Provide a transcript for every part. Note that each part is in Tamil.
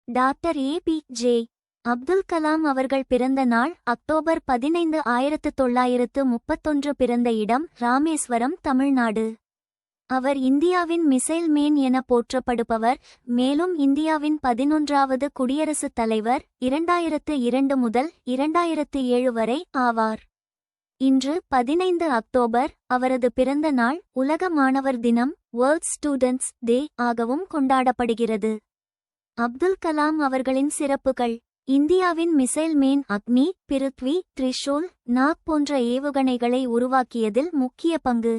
Doctor APJ. அப்துல் கலாம் அவர்கள் பிறந்த நாள் அக்டோபர் 15, 1931. பிறந்த இடம் ராமேஸ்வரம், தமிழ்நாடு. அவர் இந்தியாவின் மிசைல் மேன் என போற்றப்படுபவர். மேலும் இந்தியாவின் 11வது குடியரசுத் தலைவர் 2002 முதல் 2007 வரை ஆவார். இன்று 15 அக்டோபர் அவரது பிறந்த நாள் உலக மாணவர் தினம், வேர்ல்ட் ஸ்டூடெண்ட்ஸ் டே ஆகவும் கொண்டாடப்படுகிறது. அப்துல் கலாம் அவர்களின் சிறப்புகள்: இந்தியாவின் மிசைல் மேன் அக்னி, பிருத்வி, த்ரிஷூல், நாக் போன்ற ஏவுகணைகளை உருவாக்கியதில் முக்கிய பங்கு.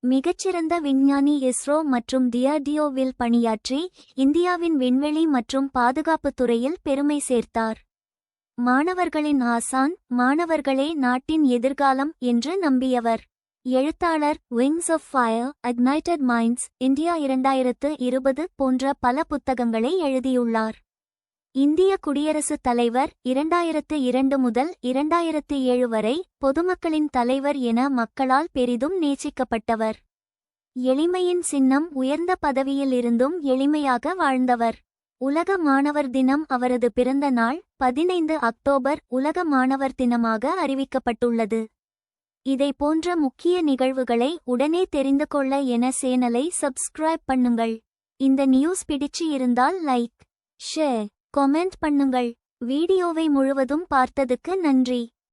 மிகச்சிறந்த விஞ்ஞானி. இஸ்ரோ மற்றும் டிஆர்டிஓவில் பணியாற்றி இந்தியாவின் விண்வெளி மற்றும் பாதுகாப்புத் துறையில் பெருமை சேர்த்தார். மாணவர்களின் ஆசான், மாணவர்களே நாட்டின் எதிர்காலம் என்று நம்பியவர். எழுத்தாளர். Wings of fire, ignited minds, India 2020 போன்ற பல புத்தகங்களை எழுதியுள்ளார். இந்திய குடியரசுத் தலைவர் 2002 முதல் 2007 வரை பொதுமக்களின் தலைவர் என மக்களால் பெரிதும் நேசிக்கப்பட்டவர். எளிமையின் சின்னம். உயர்ந்த பதவியில் இருந்தும் எளிமையாக வாழ்ந்தவர். உலக மாணவர் தினம் அவரது பிறந்த நாள் 15 அக்டோபர் உலக மாணவர் தினமாக அறிவிக்கப்பட்டுள்ளது. இதை போன்ற முக்கிய நிகழ்வுகளை உடனே தெரிந்து கொள்ள என சேனலை சப்ஸ்கிரைப் பண்ணுங்கள். இந்த நியூஸ் பிடிச்சு இருந்தால் லைக், ஷேர், கமெண்ட் பண்ணுங்கள். வீடியோவை முழுவதும் பார்த்ததுக்கு நன்றி.